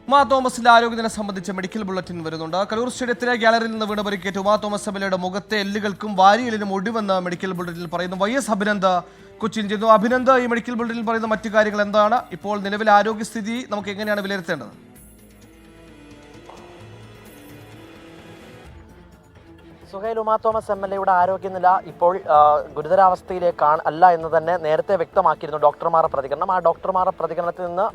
ഉമാ തോമസിന്റെ ആരോഗ്യനില സംബന്ധിച്ച് മെഡിക്കൽ ബുള്ളറ്റിൻ വരുന്നുണ്ട്. കലൂർ സ്റ്റേഡിയത്തിലെ ഗ്യാലറിയിൽ നിന്ന് വീണ് പരിക്കേറ്റ ഉമാ തോമസ് എംഎൽഎയുടെ മുഖത്തെ എല്ലുകൾക്കും വാരിയെല്ലിനും ഒടിവെന്ന് മെഡിക്കൽ ബുള്ളറ്റിനിൽ പറയുന്നു. YS അഭിനന്ദ് കൊച്ചിൻ ചെയ്യുന്നു. അഭിനന്ദ്, ഈ മെഡിക്കൽ ബുള്ളറ്റിനിൽ പറയുന്ന മറ്റു കാര്യങ്ങൾ എന്താണ്? ഇപ്പോൾ നിലവിലെ ആരോഗ്യസ്ഥിതി നമുക്ക് എങ്ങനെയാണ് വിലയിരുത്തേണ്ടത്? സുഹൈൽ, ഉമാ തോമസ് എംഎൽഎയുടെ ആരോഗ്യനില ഇപ്പോൾ ഗുരുതരാവസ്ഥയിലേക്കാണ് അല്ല എന്ന് തന്നെ നേരത്തെ വ്യക്തമാക്കിയിരുന്നു ഡോക്ടർമാരുടെ പ്രതികരണം. ആ ഡോക്ടർമാരുടെ പ്രതികരണത്തിൽ നിന്ന്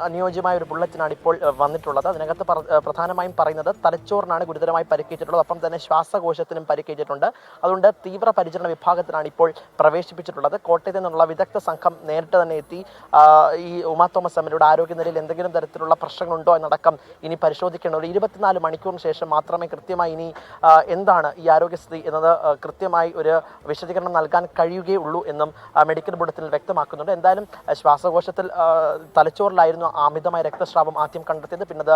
അനുയോജ്യമായ ഒരു ബുള്ളറ്റിനാണ് ഇപ്പോൾ വന്നിട്ടുള്ളത്. അതിനകത്ത് പ്രധാനമായും പറയുന്നത് തലച്ചോറിനാണ് ഗുരുതരമായി പരിക്കേറ്റിട്ടുള്ളത്, ഒപ്പം തന്നെ ശ്വാസകോശത്തിനും പരിക്കേറ്റിട്ടുണ്ട്. അതുകൊണ്ട് തീവ്ര പരിചരണ വിഭാഗത്തിലാണ് ഇപ്പോൾ പ്രവേശിപ്പിച്ചിട്ടുള്ളത്. കോട്ടയത്ത് നിന്നുള്ള വിദഗ്ധ സംഘം നേരിട്ട് തന്നെ എത്തി ഈ ഉമാ തോമസ് എംഎൽഎയുടെ ആരോഗ്യനിലയിൽ എന്തെങ്കിലും തരത്തിലുള്ള പ്രശ്നങ്ങളുണ്ടോ എന്നടക്കം ഇനി പരിശോധിക്കേണ്ട ഒരു 24 മണിക്കൂറിന് ശേഷം മാത്രമേ കൃത്യമായി ഇനി എന്താണ് ഈ ആരോഗ്യസ്ഥിതി എന്നത് കൃത്യമായി ഒരു വിശദീകരണം നൽകാൻ കഴിയുകയുള്ളൂ എന്നും മെഡിക്കൽ ബുള്ളറ്റിനിൽ വ്യക്തമാക്കുന്നുണ്ട്. എന്തായാലും ശ്വാസകോശത്തിൽ തലച്ചോറിലായിരുന്നു അമിതമായ രക്തസ്രാവം ആദ്യം കണ്ടെത്തിയത്. പിന്നെ അത്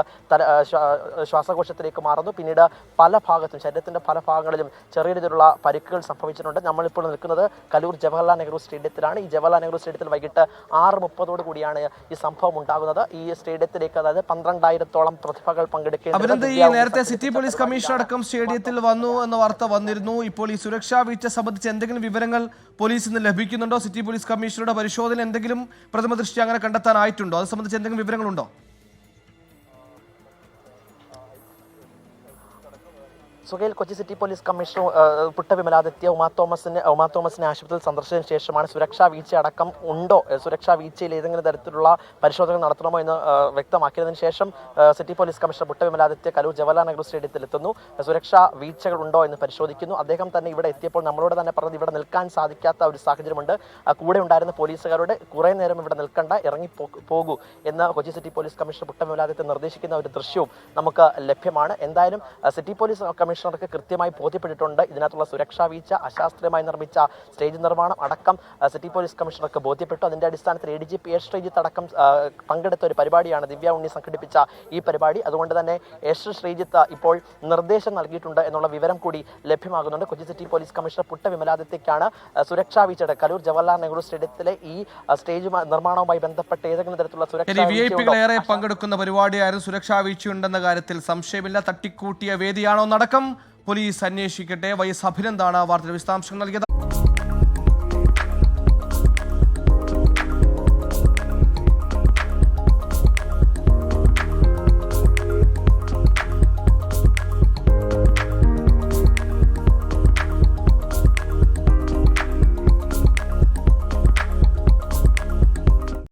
ശ്വാസകോശത്തിലേക്ക് മാറുന്നു. പിന്നീട് പല ഭാഗത്തും ശരീരത്തിൻ്റെ പല ഭാഗങ്ങളിലും ചെറിയ രീതിയിലുള്ള പരിക്കുകൾ സംഭവിച്ചിട്ടുണ്ട്. നമ്മളിപ്പോൾ നിൽക്കുന്നത് കലൂർ ജവഹർലാൽ നെഹ്റു സ്റ്റേഡിയത്തിലാണ്. ഈ ജവഹർലാൽ നെഹ്റു സ്റ്റേഡിയത്തിൽ വൈകിട്ട് 6:30 കൂടിയാണ് ഈ സംഭവം ഉണ്ടാകുന്നത്. ഈ സ്റ്റേഡിയത്തിലേക്ക് അതായത് 12,000-ഓളം പ്രതിഭകൾ പങ്കെടുക്കുന്നത്. നേരത്തെ സിറ്റി പോലീസ് കമ്മീഷണർ അടക്കം സ്റ്റേഡിയത്തിൽ വന്നു എന്ന വാർത്ത വന്നിരുന്നു. ഇപ്പോൾ ഈ സുരക്ഷാ വീഴ്ച സംബന്ധിച്ച് എന്തെങ്കിലും വിവരങ്ങൾ പോലീസിൽ നിന്ന് ലഭിക്കുന്നുണ്ടോ? സിറ്റി പോലീസ് കമ്മീഷണറുടെ പരിശോധന എന്തെങ്കിലും പ്രഥമ ദൃഷ്ടി അങ്ങനെ കണ്ടെത്താനായിട്ടുണ്ടോ? അത് സംബന്ധിച്ച് എന്തെങ്കിലും വിവരങ്ങളുണ്ടോ? Suhail, Kochi city police commissioner Putta Vimaladitya Uma തോമസിനെ ആശുപത്രിയിൽ സന്ദർശിച്ചതിന് ശേഷമാണ് സുരക്ഷാ വീഴ്ച അടക്കം ഉണ്ടോ, സുരക്ഷാ വീഴ്ചയിൽ ഏതെങ്കിലും തരത്തിലുള്ള പരിശോധന നടത്തണമോ എന്ന് വ്യക്തമാക്കിയതിനു ശേഷം city police commissioner Putta Vimaladitya Kaloor Jawaharlal Nehru സ്റ്റേഡിയത്തിൽ എത്തുന്നു. സുരക്ഷാ വീഴ്ചകൾ ഉണ്ടോ എന്ന് പരിശോധിക്കുന്നു. അദ്ദേഹം തന്നെ ഇവിടെ എത്തിയപ്പോൾ നമ്മളോട് തന്നെ പറഞ്ഞത് ഇവിടെ നിൽക്കാൻ സാധിക്കാത്ത ഒരു സാഹചര്യമുണ്ട്. കൂടെ ഉണ്ടായിരുന്ന പോലീസുകാരുടെ കുറേ നേരം ഇവിടെ നിൽക്കണ്ട, ഇറങ്ങി പോകൂ എന്ന് Kochi city police commissioner Putta Vimaladitya നിർദ്ദേശിക്കുന്ന ഒരു ദൃശ്യവും നമുക്ക് ലഭ്യമാണ്. എന്തായാലും സിറ്റി പോലീസ് കമ്മീഷണർക്ക് കൃത്യമായി ബോധ്യപ്പെട്ടിട്ടുണ്ട് ഇതിനകത്തുള്ള സുരക്ഷാ വീഴ്ച, അശാസ്ത്രീയമായി നിർമ്മിച്ച സ്റ്റേജ് നിർമ്മാണം അടക്കം സിറ്റി പോലീസ് കമ്മീഷണർക്ക് ബോധ്യപ്പെട്ടു. അതിന്റെ അടിസ്ഥാനത്തിൽ ADGP എസ് ശ്രീജിത്ത് അടക്കം പങ്കെടുത്ത ഒരു പരിപാടിയാണ് ദിവ്യ ഉണ്ണി സംഘടിപ്പിച്ച ഈ പരിപാടി. അതുകൊണ്ട് തന്നെ എസ് ശ്രീജിത്ത് ഇപ്പോൾ നിർദ്ദേശം നൽകിയിട്ടുണ്ട് എന്നുള്ള വിവരം കൂടി ലഭ്യമാകുന്നുണ്ട്. Kochi city police commissioner Putta വിമലാദിത്യക്കാണ് സുരക്ഷാ വീഴ്ചയുടെ കലൂർ ജവഹർലാൽ നെഹ്റു സ്റ്റേഡിയത്തിലെ ഈ സ്റ്റേജ് നിർമ്മാണവുമായി ബന്ധപ്പെട്ട് ഏതെങ്കിലും തരത്തിലുള്ള സുരക്ഷാ പങ്കെടുക്കുന്ന പരിപാടിയായിരുന്നു. സുരക്ഷാ വീഴ്ചയുണ്ടെന്ന കാര്യത്തിൽ സംശയമില്ല. തട്ടിക്കൂട്ടിയ വേദിയാണോ നടക്കം പോലീസ് അന്വേഷിക്കട്ടെ. YS അഭിനന്ദാണ് വാർത്തയുടെ വിശദാംശങ്ങൾ നൽകിയത്.